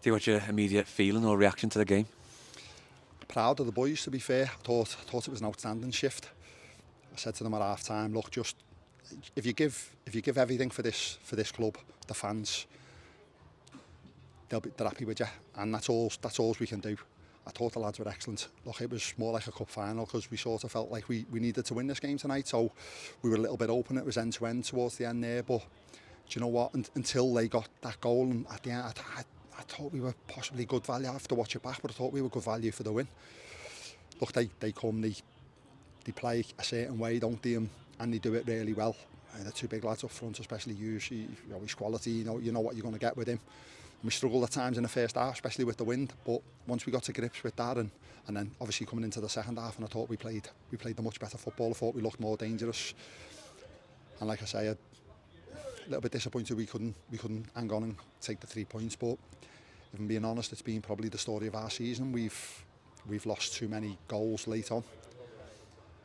you what's your immediate feeling or reaction to the game? Proud of the boys, to be fair. I thought it was an outstanding shift. I said to them at half time, look, just if you give everything for this club, the fans, they're happy with you, and that's all we can do. I thought the lads were excellent. Look, it was more like a cup final because we sort of felt like we needed to win this game tonight, so we were a little bit open. It was end to end towards the end there, but do you know what? Until they got that goal, and at the end, I thought we were possibly good value. I have to watch it back, but I thought we were good value for the win. Look, they play a certain way, don't they? And they do it really well. The two big lads up front, especially Hughes, he's quality. You know what you're going to get with him. We struggled at times in the first half, especially with the wind. But once we got to grips with that, and then obviously coming into the second half, and I thought we played the much better football. I thought we looked more dangerous. And like I say, a little bit disappointed we couldn't hang on and take the 3 points. But if I'm being honest, it's been probably the story of our season. We've lost too many goals late on,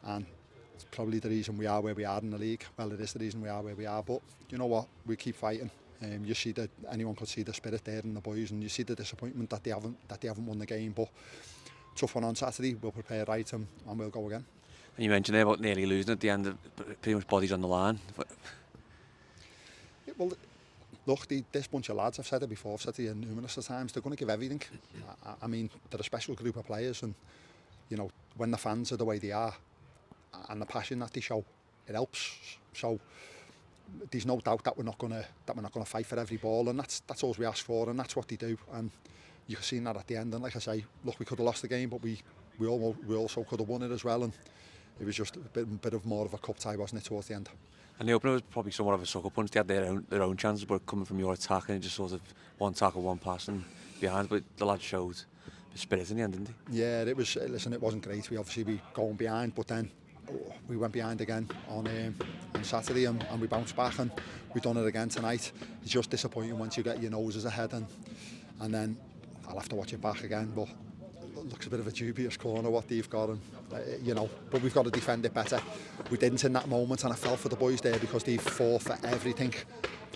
and it's probably the reason we are where we are in the league. Well, it is the reason we are where we are. But you know what? We keep fighting. You see that anyone could see the spirit there in the boys, and you see the disappointment that they haven't won the game. But tough one on Saturday. We'll prepare right and we'll go again. And you mentioned there about nearly losing at the end, pretty much bodies on the line. Yeah, well, look, this bunch of lads, I've said it before, I've said it numerous times, they're going to give everything. I mean, they're a special group of players, and you know, when the fans are the way they are and the passion that they show, it helps. So there's no doubt that we're not going to fight for every ball, and that's all we ask for, and that's what they do. And you can see that at the end. And like I say, look, we could have lost the game, but we also could have won it as well. And it was just a bit of more of a cup tie, wasn't it, towards the end? And the opener was probably somewhat of a sucker punch. They had their own chances, but coming from your attack and just sort of one tackle, one pass and behind. But the lads showed the spirit in the end, didn't they? Yeah, it was. Listen, it wasn't great. We going behind, but then we went behind again on Saturday, and we bounced back, and we've done it again tonight. It's just disappointing once you get your noses ahead, and then I'll have to watch it back again. But it looks a bit of a dubious corner what they've got, and but we've got to defend it better. We didn't in that moment, and I felt for the boys there because they fought for everything.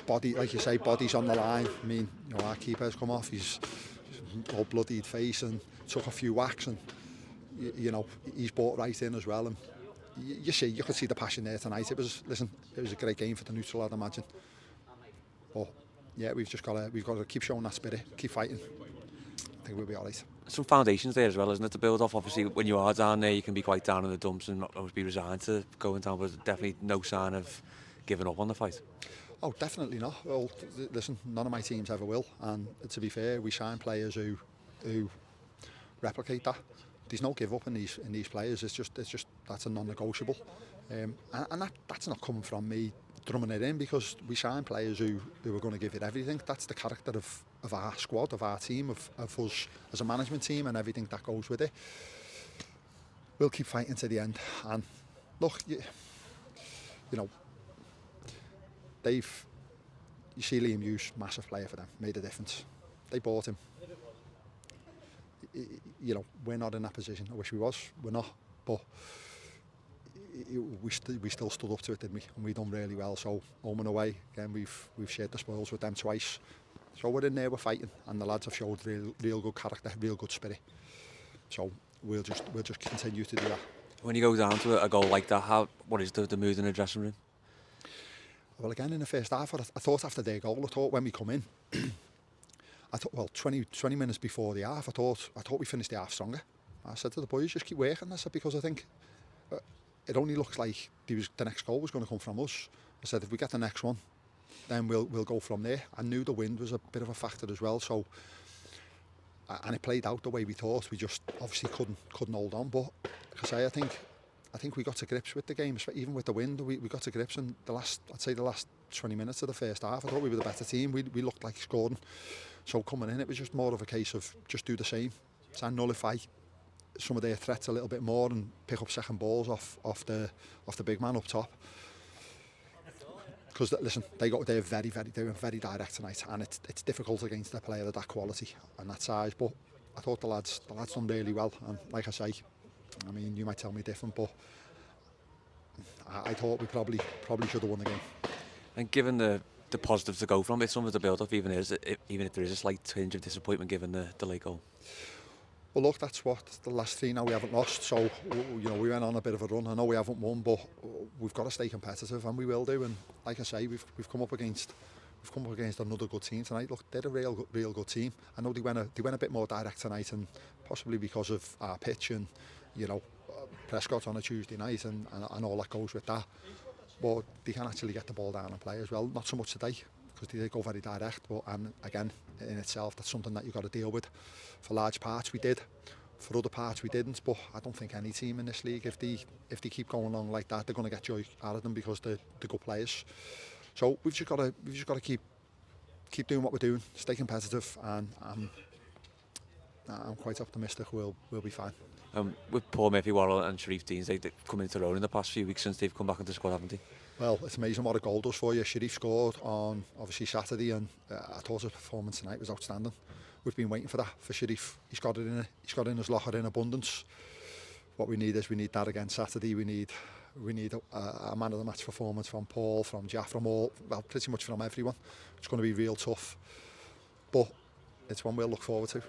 Body, like you say, body's on the line. I mean, our keeper's come off, he's all bloodied face and took a few whacks, and he's bought right in as well. And you could see the passion there tonight. It was a great game for the neutral, I'd imagine. But yeah, we've got to keep showing that spirit, keep fighting. I think we'll be all right. Some foundations there as well, isn't it, to build off? Obviously, when you are down there, you can be quite down in the dumps and not always be resigned to going down, but definitely no sign of giving up on the fight. Oh, definitely not. Well, listen, none of my teams ever will. And to be fair, we sign players who replicate that. There's no give up in these players. It's just that's a non-negotiable. And that's not coming from me drumming it in, because we sign players who are going to give it everything. That's the character of our squad, of our team, of us as a management team, and everything that goes with it. We'll keep fighting to the end. And look, you know, you see Liam Hughes, massive player for them, made a difference. They bought him. We're not in that position. I wish we was. We're not. But we still stood up to it, didn't we? And we done really well. So home and away, again, we've shared the spoils with them twice. So we're in there, we're fighting, and the lads have showed real good character, real good spirit. So we'll just continue to do that. When you go down to a goal like that, what is the mood in the dressing room? Well, again, in the first half, I thought after their goal, I thought when we come in, I thought, well, 20 minutes before the half, I thought we finished the half stronger. I said to the boys, just keep working. I said, because I think it only looks like the next goal was going to come from us. I said, if we get the next one, then we'll go from there. I knew the wind was a bit of a factor as well, so and it played out the way we thought. We just obviously couldn't hold on. But like I say, I think we got to grips with the game, even with the wind. We got to grips, and the last 20 minutes of the first half, I thought we were the better team. We looked like scoring. So coming in, it was just more of a case of just do the same, to nullify some of their threats a little bit more and pick up second balls off the big man up top. Because listen, they're very direct tonight, and it's difficult against a player of that quality and that size. But I thought the lads done really well, and like I say, I mean, you might tell me different, but I thought we probably should have won the game. And given the the positive to go from? It's some of the build-up, even if there is a slight tinge of disappointment given the late goal. Well, look, that's what the last 3 now we haven't lost. So we went on a bit of a run. I know we haven't won, but we've got to stay competitive, and we will do. And like I say, we've come up against another good team tonight. Look, they're a real good team. I know they went a bit more direct tonight, and possibly because of our pitch and Prescot on a Tuesday night and all that goes with that. But they can actually get the ball down and play as well. Not so much today, because they did go very direct, but and again in itself that's something that you've got to deal with. For large parts we did, for other parts we didn't, but I don't think any team in this league, if they keep going along like that, they're going to get joy out of them because they're good players. So we've just got to keep doing what we're doing, stay competitive, and I'm quite optimistic we'll be fine. With Paul Murphy-Worrell and Sharif Deans, they've come into their own in the past few weeks since they've come back into the squad, haven't they? Well, it's amazing what a goal does for you. Sharif scored on obviously Saturday, and I thought his performance tonight was outstanding. We've been waiting for that for Sharif. He's got in his locker in abundance. What we need that again Saturday. We need a man of the match performance from Paul, from Jaff, from all, well, pretty much from everyone. It's going to be real tough, but it's one we'll look forward to.